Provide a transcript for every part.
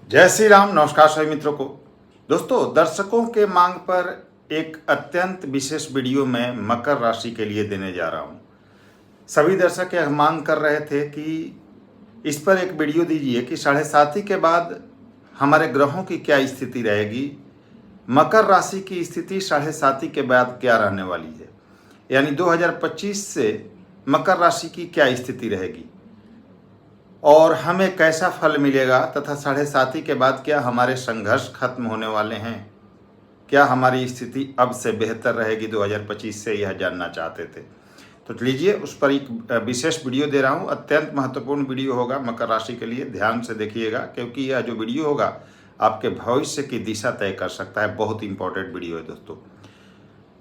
जय श्री राम। नमस्कार सभी मित्रों को। दोस्तों, दर्शकों के मांग पर एक अत्यंत विशेष वीडियो मैं मकर राशि के लिए देने जा रहा हूं। सभी दर्शक यह मांग कर रहे थे कि इस पर एक वीडियो दीजिए कि 7:30 के बाद हमारे ग्रहों की क्या स्थिति रहेगी, मकर राशि की स्थिति 7:30 के बाद क्या रहने वाली है, यानी 2025 से मकर राशि की क्या स्थिति रहेगी और हमें कैसा फल मिलेगा तथा 7:30 के बाद क्या हमारे संघर्ष खत्म होने वाले हैं, क्या हमारी स्थिति अब से बेहतर रहेगी 2025 से, यह जानना चाहते थे। तो लीजिए, उस पर एक विशेष वीडियो दे रहा हूं। अत्यंत महत्वपूर्ण वीडियो होगा मकर राशि के लिए, ध्यान से देखिएगा, क्योंकि यह जो वीडियो होगा आपके भविष्य की दिशा तय कर सकता है। बहुत इंपॉर्टेंट वीडियो है दोस्तों।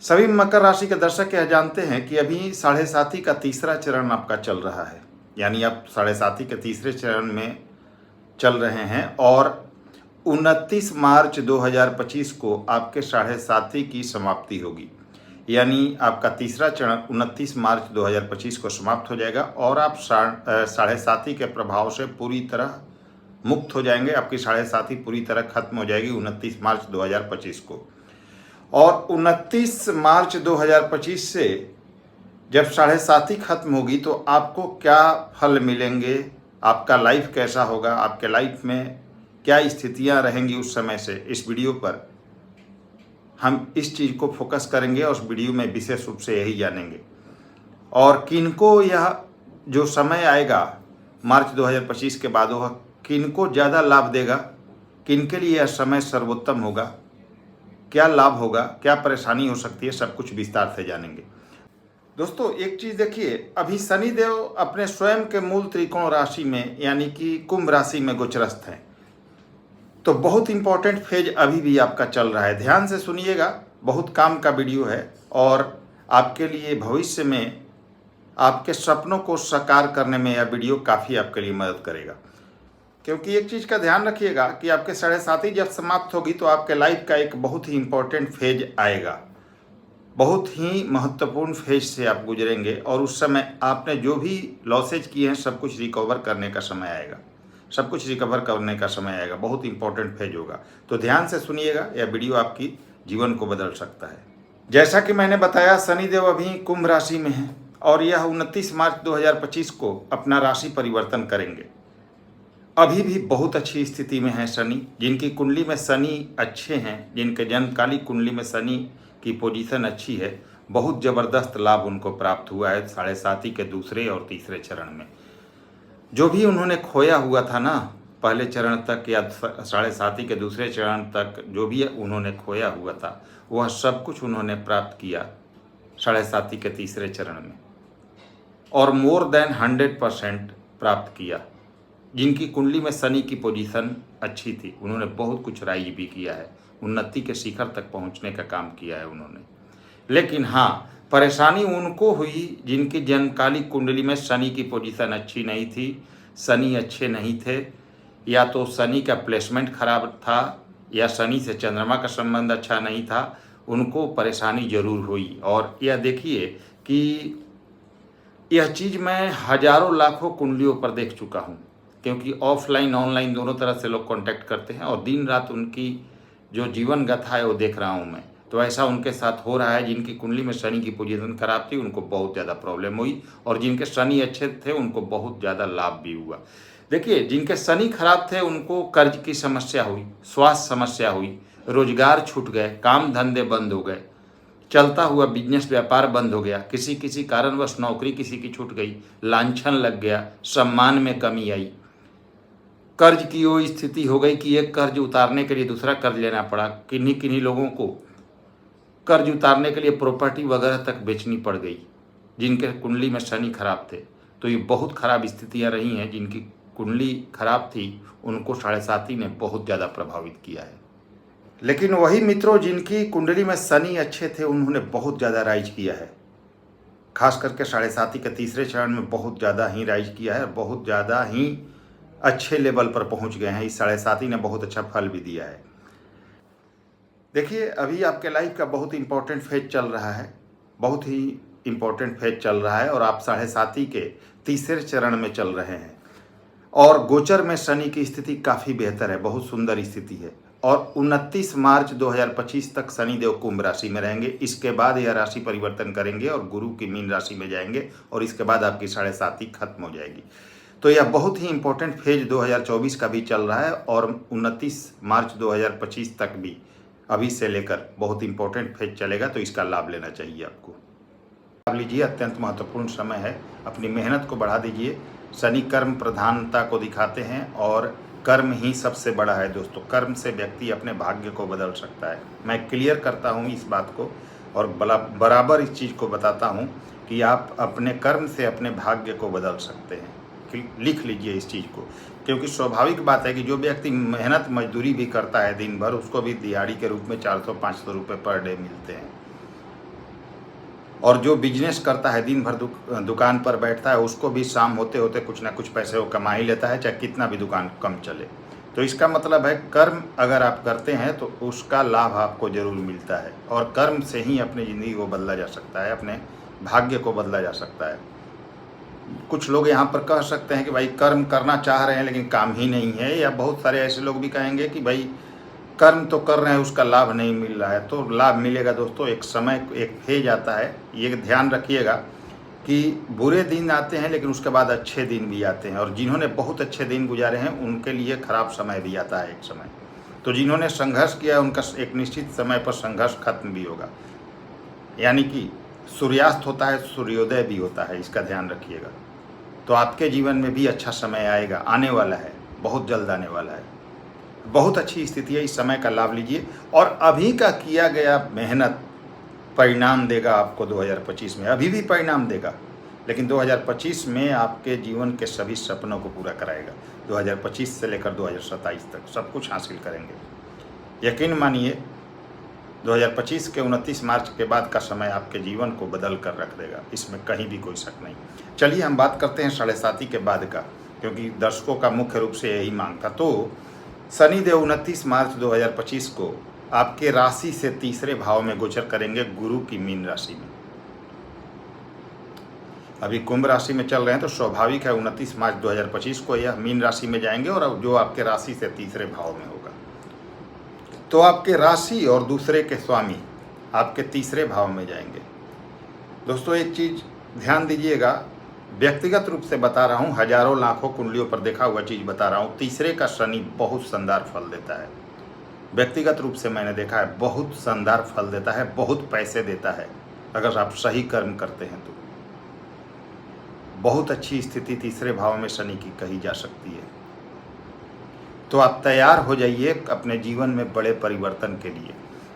सभी मकर राशि के दर्शक यह जानते हैं कि अभी 7:30 का तीसरा चरण आपका चल रहा है, यानी आप 7:30 के तीसरे चरण में चल रहे हैं और 29 मार्च 2025 को आपके 7:30 की समाप्ति होगी। यानी आपका तीसरा चरण 29 मार्च 2025 को समाप्त हो जाएगा और आप 7:30 के प्रभाव से पूरी तरह मुक्त हो जाएंगे। आपकी 7:30 पूरी तरह खत्म हो जाएगी 29 मार्च 2025 को। और 29 मार्च 2025 से जब 7:30 खत्म होगी तो आपको क्या फल मिलेंगे, आपका लाइफ कैसा होगा, आपके लाइफ में क्या स्थितियां रहेंगी उस समय से, इस वीडियो पर हम इस चीज़ को फोकस करेंगे और उस वीडियो में विशेष रूप से यही जानेंगे। और किनको यह जो समय आएगा मार्च 2025 के बाद, वह किनको ज़्यादा लाभ देगा, किनके लिए यह समय सर्वोत्तम होगा, क्या लाभ होगा, क्या परेशानी हो सकती है, सब कुछ विस्तार से जानेंगे। दोस्तों, एक चीज़ देखिए, अभी शनिदेव अपने स्वयं के मूल त्रिकोण राशि में यानी कि कुंभ राशि में गोचरस्थ हैं। तो बहुत इंपॉर्टेंट फेज अभी भी आपका चल रहा है। ध्यान से सुनिएगा, बहुत काम का वीडियो है और आपके लिए भविष्य में आपके सपनों को साकार करने में यह वीडियो काफ़ी आपके लिए मदद करेगा। क्योंकि एक चीज़ का ध्यान रखिएगा कि आपके 7:30 जब समाप्त होगी तो आपके लाइफ का एक बहुत ही इंपॉर्टेंट फेज आएगा, बहुत ही महत्वपूर्ण फेज से आप गुजरेंगे और उस समय आपने जो भी लॉसेज किए हैं सब कुछ रिकवर करने का समय आएगा, सब कुछ रिकवर करने का समय आएगा। बहुत इंपॉर्टेंट फेज होगा, तो ध्यान से सुनिएगा, यह वीडियो आपकी जीवन को बदल सकता है। जैसा कि मैंने बताया, शनिदेव अभी कुंभ राशि में है और यह 29 मार्च 2025 को अपना राशि परिवर्तन करेंगे। अभी भी बहुत अच्छी स्थिति में है शनि। जिनकी कुंडली में शनि अच्छे हैं, जिनके जन्मकालिक कुंडली में शनि की पोजीशन अच्छी है, बहुत ज़बरदस्त लाभ उनको प्राप्त हुआ है 7:30 के दूसरे और तीसरे चरण में। जो भी उन्होंने खोया हुआ था ना, पहले चरण तक या 7:30 के दूसरे चरण तक जो भी उन्होंने खोया हुआ था, वह सब कुछ उन्होंने प्राप्त किया 7:30 के तीसरे चरण में और मोर देन 100% प्राप्त किया। जिनकी कुंडली में शनि की पोजीशन अच्छी थी, उन्होंने बहुत कुछ राइज भी किया है, उन्नति के शिखर तक पहुंचने का काम किया है उन्होंने। लेकिन हाँ, परेशानी उनको हुई जिनकी जन्मकालिक कुंडली में शनि की पोजीशन अच्छी नहीं थी, शनि अच्छे नहीं थे, या तो शनि का प्लेसमेंट खराब था या शनि से चंद्रमा का संबंध अच्छा नहीं था, उनको परेशानी जरूर हुई। और यह देखिए कि यह चीज़ मैं हजारों लाखों कुंडलियों पर देख चुका हूँ, क्योंकि ऑफलाइन ऑनलाइन दोनों तरह से लोग कांटेक्ट करते हैं और दिन रात उनकी जो जीवन गाथा है वो देख रहा हूँ मैं। तो ऐसा उनके साथ हो रहा है, जिनकी कुंडली में शनि की पोजीशन खराब थी उनको बहुत ज़्यादा प्रॉब्लम हुई और जिनके शनि अच्छे थे उनको बहुत ज़्यादा लाभ भी हुआ। देखिए, जिनके शनि खराब थे उनको कर्ज की समस्या हुई, स्वास्थ्य समस्या हुई, रोजगार छूट गए, काम धंधे बंद हो गए, चलता हुआ बिजनेस व्यापार बंद हो गया, किसी किसी कारणवश नौकरी किसी की छूट गई, लांछन लग गया, सम्मान में कमी आई, कर्ज की वो स्थिति हो गई कि एक कर्ज उतारने के लिए दूसरा कर्ज लेना पड़ा। किन्हीं किन्हीं लोगों को कर्ज उतारने के लिए प्रॉपर्टी वगैरह तक बेचनी पड़ गई, जिनके कुंडली में शनि खराब थे। तो ये बहुत खराब स्थितियां रही हैं। जिनकी कुंडली खराब थी उनको 7:30 ने बहुत ज़्यादा प्रभावित किया है। लेकिन वही मित्रों, जिनकी कुंडली में शनि अच्छे थे उन्होंने बहुत ज़्यादा राइज किया है, खास करके 7:30 के तीसरे चरण में बहुत ज़्यादा ही राइज किया है, बहुत ज़्यादा ही अच्छे लेवल पर पहुंच गए हैं। इस 7:30 ने बहुत अच्छा फल भी दिया है। देखिए, अभी आपके लाइफ का बहुत इंपॉर्टेंट फेज चल रहा है, बहुत ही इंपॉर्टेंट फेज चल रहा है और आप 7:30 के तीसरे चरण में चल रहे हैं। और गोचर में शनि की स्थिति काफ़ी बेहतर है, बहुत सुंदर स्थिति है। और 29 मार्च 2025 तक शनिदेव कुंभ राशि में रहेंगे। इसके बाद यह राशि परिवर्तन करेंगे और गुरु की मीन राशि में जाएंगे और इसके बाद आपकी 7.5 खत्म हो जाएगी। तो यह बहुत ही इंपॉर्टेंट फेज 2024 का भी चल रहा है और 29 मार्च 2025 तक भी अभी से लेकर बहुत इंपॉर्टेंट फेज चलेगा, तो इसका लाभ लेना चाहिए आपको। लाभ लीजिए, अत्यंत महत्वपूर्ण समय है, अपनी मेहनत को बढ़ा दीजिए। शनि कर्म प्रधानता को दिखाते हैं और कर्म ही सबसे बड़ा है दोस्तों। कर्म से व्यक्ति अपने भाग्य को बदल सकता है। मैं क्लियर करता हूँ इस बात को और बराबर इस चीज़ को बताता हूँ कि आप अपने कर्म से अपने भाग्य को बदल सकते हैं। लिख लीजिए इस चीज़ को, क्योंकि स्वाभाविक बात है कि जो व्यक्ति मेहनत मजदूरी भी करता है दिन भर, उसको भी दिहाड़ी के रूप में 400-500 रुपये पर डे मिलते हैं। और जो बिजनेस करता है, दिन भर दुकान पर बैठता है, उसको भी शाम होते होते कुछ ना कुछ पैसे वो कमा ही लेता है, चाहे कितना भी दुकान कम चले। तो इसका मतलब है कर्म अगर आप करते हैं तो उसका लाभ आपको जरूर मिलता है और कर्म से ही अपनी ज़िंदगी को बदला जा सकता है, अपने भाग्य को बदला जा सकता है। कुछ लोग यहाँ पर कह सकते हैं कि भाई कर्म करना चाह रहे हैं लेकिन काम ही नहीं है, या बहुत सारे ऐसे लोग भी कहेंगे कि भाई कर्म तो कर रहे हैं, उसका लाभ नहीं मिल रहा है। तो लाभ मिलेगा दोस्तों, एक समय, एक फेज आता है। ये ध्यान रखिएगा कि बुरे दिन आते हैं लेकिन उसके बाद अच्छे दिन भी आते हैं, और जिन्होंने बहुत अच्छे दिन गुजारे हैं उनके लिए खराब समय भी आता है एक समय। तो जिन्होंने संघर्ष किया उनका एक निश्चित समय पर संघर्ष खत्म भी होगा, यानी कि सूर्यास्त होता है, सूर्योदय भी होता है, इसका ध्यान रखिएगा। तो आपके जीवन में भी अच्छा समय आएगा, आने वाला है, बहुत जल्द आने वाला है। बहुत अच्छी स्थिति है, इस समय का लाभ लीजिए और अभी का किया गया मेहनत परिणाम देगा आपको 2025 में। अभी भी परिणाम देगा, लेकिन 2025 में आपके जीवन के सभी सपनों को पूरा कराएगा। 2025 से लेकर 2027 तक सब कुछ हासिल करेंगे। यकीन मानिए 2025 के 29 मार्च के बाद का समय आपके जीवन को बदल कर रख देगा, इसमें कहीं भी कोई शक नहीं। चलिए हम बात करते हैं 7.5 के बाद का, क्योंकि दर्शकों का मुख्य रूप से यही मांग था। तो शनिदेव 29 मार्च 2025 को आपके राशि से तीसरे भाव में गोचर करेंगे, गुरु की मीन राशि में। अभी कुंभ राशि में चल रहे हैं तो स्वाभाविक है 29 मार्च 2025 को यह मीन राशि में जाएंगे और जो आपके राशि से तीसरे भाव में होगा। तो आपके राशि और दूसरे के स्वामी आपके तीसरे भाव में जाएंगे। दोस्तों एक चीज़ ध्यान दीजिएगा, व्यक्तिगत रूप से बता रहा हूँ, हजारों लाखों कुंडलियों पर देखा हुआ चीज़ बता रहा हूँ। तीसरे का शनि बहुत शानदार फल देता है। व्यक्तिगत रूप से मैंने देखा है, बहुत शानदार फल देता है, बहुत पैसे देता है अगर आप सही कर्म करते हैं तो। बहुत अच्छी स्थिति तीसरे भाव में शनि की कही जा सकती है। तो आप तैयार हो जाइए अपने जीवन में बड़े परिवर्तन के लिए।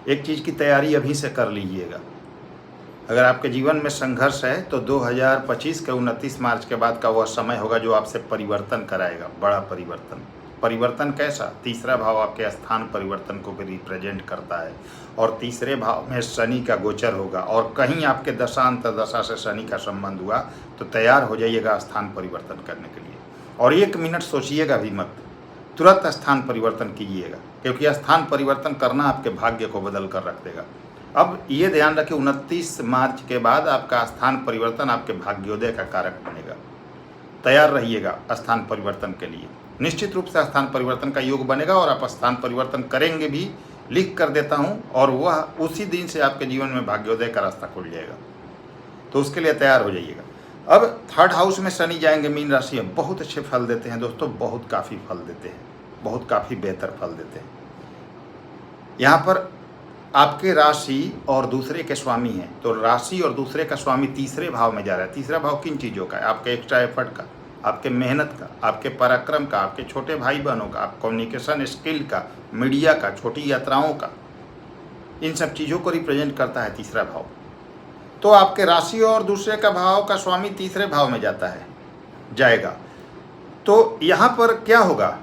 एक चीज़ की तैयारी अभी से कर लीजिएगा। अगर आपके जीवन में संघर्ष है तो 2025 के 29 मार्च के बाद का वह समय होगा जो आपसे परिवर्तन कराएगा, बड़ा परिवर्तन। परिवर्तन कैसा? तीसरा भाव आपके स्थान परिवर्तन को भी रिप्रेजेंट करता है और तीसरे भाव में शनि का गोचर होगा और कहीं आपके दशा अंतर्दशा से शनि का संबंध हुआ तो तैयार हो जाइएगा स्थान परिवर्तन करने के लिए। और 1 मिनट सोचिएगा भी मत, तुरंत स्थान परिवर्तन कीजिएगा, क्योंकि स्थान परिवर्तन करना आपके भाग्य को बदल कर रख देगा। अब ये ध्यान रखें 29 मार्च के बाद आपका स्थान परिवर्तन आपके भाग्योदय का कारक बनेगा। तैयार रहिएगा स्थान परिवर्तन के लिए। निश्चित रूप से स्थान परिवर्तन का योग बनेगा और आप स्थान परिवर्तन करेंगे भी, लिख कर देता हूँ, और वह उसी दिन से आपके जीवन में भाग्योदय का रास्ता खुल जाएगा। तो उसके लिए तैयार हो जाइएगा। अब 3rd हाउस में शनि जाएंगे मीन राशि में। बहुत अच्छे फल देते हैं दोस्तों, बहुत काफ़ी फल देते हैं, बहुत काफ़ी बेहतर फल देते हैं। यहाँ पर आपके राशि और दूसरे के स्वामी हैं, तो राशि और दूसरे का स्वामी तीसरे भाव में जा रहा है। तीसरा भाव किन चीज़ों का है? आपके एक्स्ट्रा एफर्ट का, आपके मेहनत का, आपके पराक्रम का, आपके छोटे भाई बहनों का, आप कम्युनिकेशन स्किल का, मीडिया का, छोटी यात्राओं का, इन सब चीज़ों को रिप्रेजेंट करता है तीसरा भाव। तो आपके राशि और दूसरे का भाव का स्वामी तीसरे भाव में जाएगा। तो यहाँ पर क्या होगा?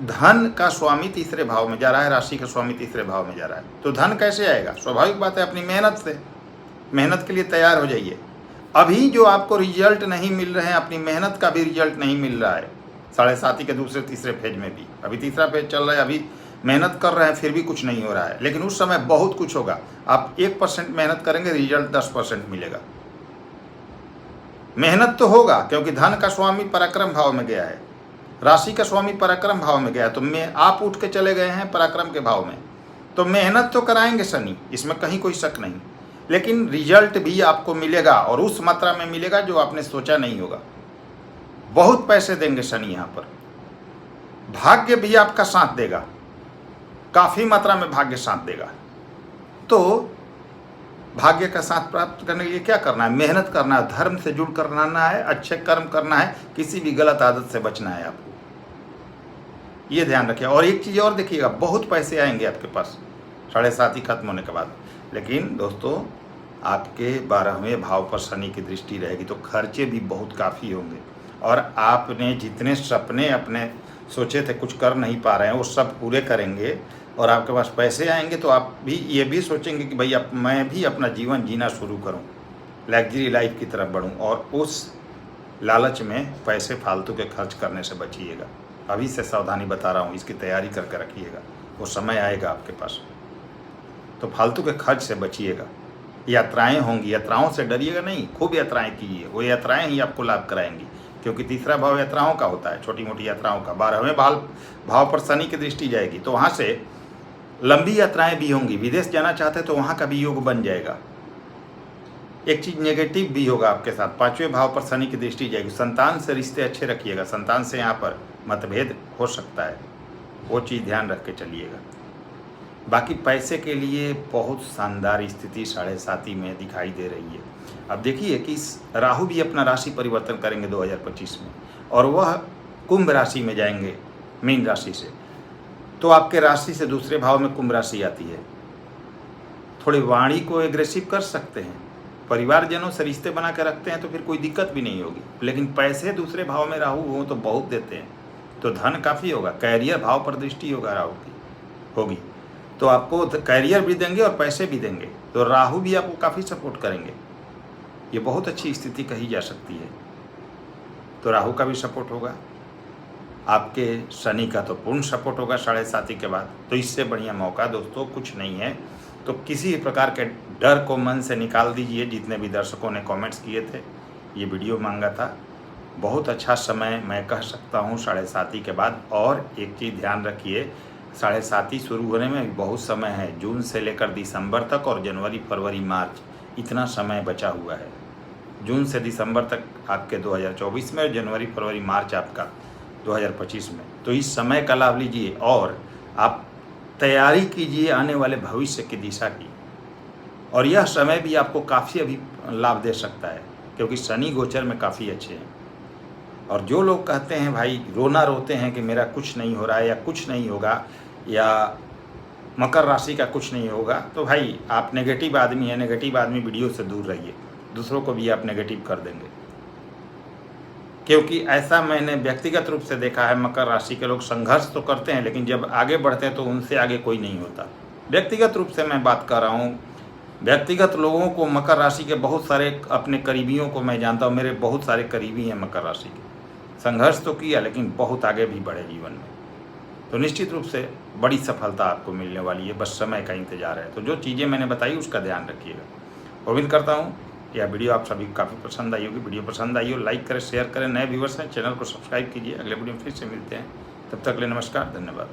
धन का स्वामी तीसरे भाव में जा रहा है, राशि का स्वामी तीसरे भाव में जा रहा है। तो धन कैसे आएगा? स्वाभाविक बात है, अपनी मेहनत से। मेहनत के लिए तैयार हो जाइए। अभी जो आपको रिजल्ट नहीं मिल रहे हैं, अपनी मेहनत का भी रिजल्ट नहीं मिल रहा है। 7.5 के दूसरे तीसरे फेज में भी, अभी तीसरा फेज चल रहा है, अभी मेहनत कर रहे हैं फिर भी कुछ नहीं हो रहा है, लेकिन उस समय बहुत कुछ होगा। आप 1% मेहनत करेंगे, रिजल्ट 10% मिलेगा। मेहनत तो होगा क्योंकि धन का स्वामी पराक्रम भाव में गया है, राशि का स्वामी पराक्रम भाव में गया, तो मैं आप उठ के चले गए हैं पराक्रम के भाव में, तो मेहनत तो कराएंगे शनि, इसमें कहीं कोई शक नहीं, लेकिन रिजल्ट भी आपको मिलेगा और उस मात्रा में मिलेगा जो आपने सोचा नहीं होगा। बहुत पैसे देंगे शनि यहाँ पर। भाग्य भी आपका साथ देगा, काफ़ी मात्रा में भाग्य साथ देगा। तो भाग्य का साथ प्राप्त करने के लिए क्या करना है? मेहनत करना है, धर्म से जुड़ कर रहना है, अच्छे कर्म करना है, किसी भी गलत आदत से बचना है आपको, ये ध्यान रखिए। और एक चीज़ और देखिएगा, बहुत पैसे आएंगे आपके पास 7.5 खत्म होने के बाद, लेकिन दोस्तों आपके 12वें भाव पर शनि की दृष्टि रहेगी, तो खर्चे भी बहुत काफ़ी होंगे और आपने जितने सपने अपने सोचे थे कुछ कर नहीं पा रहे हैं, वो सब पूरे करेंगे और आपके पास पैसे आएंगे, तो आप भी ये भी सोचेंगे कि भाई अब मैं भी अपना जीवन जीना शुरू करूं, लग्जरी लाइफ की तरफ बढ़ूं, और उस लालच में पैसे फालतू के खर्च करने से बचिएगा। अभी से सावधानी बता रहा हूं, इसकी तैयारी करके रखिएगा, वो समय आएगा आपके पास, तो फालतू के खर्च से बचिएगा। यात्राएं होंगी, यात्राओं से डरिएगा नहीं, खूब यात्राएं कीजिए, वो यात्राएं ही आपको लाभ कराएंगी, क्योंकि तीसरा भाव यात्राओं का होता है, छोटी मोटी यात्राओं का। 12वें भाव पर शनि की दृष्टि जाएगी, तो वहाँ से लंबी यात्राएं भी होंगी, विदेश जाना चाहते हैं तो वहाँ का भी योग बन जाएगा। एक चीज़ नेगेटिव भी होगा आपके साथ, 5वें भाव पर शनि की दृष्टि जाएगी, संतान से रिश्ते अच्छे रखिएगा, संतान से यहाँ पर मतभेद हो सकता है, वो चीज़ ध्यान रख के चलिएगा। बाकी पैसे के लिए बहुत शानदार स्थिति 7.5 में दिखाई दे रही है। अब देखिए कि राहु भी अपना राशि परिवर्तन करेंगे 2025 में, और वह कुंभ राशि में जाएंगे मीन राशि से, तो आपके राशि से दूसरे भाव में कुंभ राशि आती है। थोड़ी वाणी को एग्रेसिव कर सकते हैं, परिवारजनों से रिश्ते बना के रखते हैं तो फिर कोई दिक्कत भी नहीं होगी, लेकिन पैसे दूसरे भाव में राहु हो तो बहुत देते हैं, तो धन काफ़ी होगा। कैरियर भाव पर दृष्टि होगा राहु की होगी, तो आपको कैरियर भी देंगे और पैसे भी देंगे, तो राहु भी आपको काफ़ी सपोर्ट करेंगे। ये बहुत अच्छी स्थिति कही जा सकती है। तो राहु का भी सपोर्ट होगा, आपके शनि का तो पूर्ण सपोर्ट होगा 7.5 के बाद, तो इससे बढ़िया मौका दोस्तों कुछ नहीं है। तो किसी प्रकार के डर को मन से निकाल दीजिए। जितने भी दर्शकों ने कमेंट्स किए थे, ये वीडियो मांगा था, बहुत अच्छा समय मैं कह सकता हूँ 7.5 के बाद। और एक चीज़ ध्यान रखिए, 7.5 शुरू होने में बहुत समय है, जून से लेकर दिसंबर तक, और जनवरी फरवरी मार्च इतना समय बचा हुआ है। जून से दिसंबर तक आपके 2024 में, और जनवरी फरवरी मार्च आपका 2025 में। तो इस समय का लाभ लीजिए और आप तैयारी कीजिए आने वाले भविष्य की दिशा की, और यह समय भी आपको काफ़ी अभी लाभ दे सकता है, क्योंकि शनि गोचर में काफ़ी अच्छे हैं। और जो लोग कहते हैं भाई रोना रोते हैं कि मेरा कुछ नहीं हो रहा है या कुछ नहीं होगा या मकर राशि का कुछ नहीं होगा, तो भाई आप नेगेटिव आदमी हैं, नेगेटिव आदमी वीडियो से दूर रहिए, दूसरों को भी आप नेगेटिव कर देंगे। क्योंकि ऐसा मैंने व्यक्तिगत रूप से देखा है, मकर राशि के लोग संघर्ष तो करते हैं, लेकिन जब आगे बढ़ते हैं तो उनसे आगे कोई नहीं होता। व्यक्तिगत रूप से मैं बात कर रहा हूँ, व्यक्तिगत लोगों को, मकर राशि के बहुत सारे अपने करीबियों को मैं जानता हूँ, मेरे बहुत सारे करीबी हैं मकर राशि के। संघर्ष तो किया लेकिन बहुत आगे भी बढ़े जीवन में, तो निश्चित रूप से बड़ी सफलता आपको मिलने वाली है, बस समय का इंतजार है। तो जो चीज़ें मैंने बताई उसका ध्यान रखिएगा। उम्मीद करता हूँ यह वीडियो आप सभी को काफ़ी पसंद आई होगी। वीडियो पसंद आई हो लाइक करें, शेयर करें, नए व्यूवर्स हैं चैनल को सब्सक्राइब कीजिए। अगले वीडियो में फिर से मिलते हैं, तब तक के लिए नमस्कार, धन्यवाद।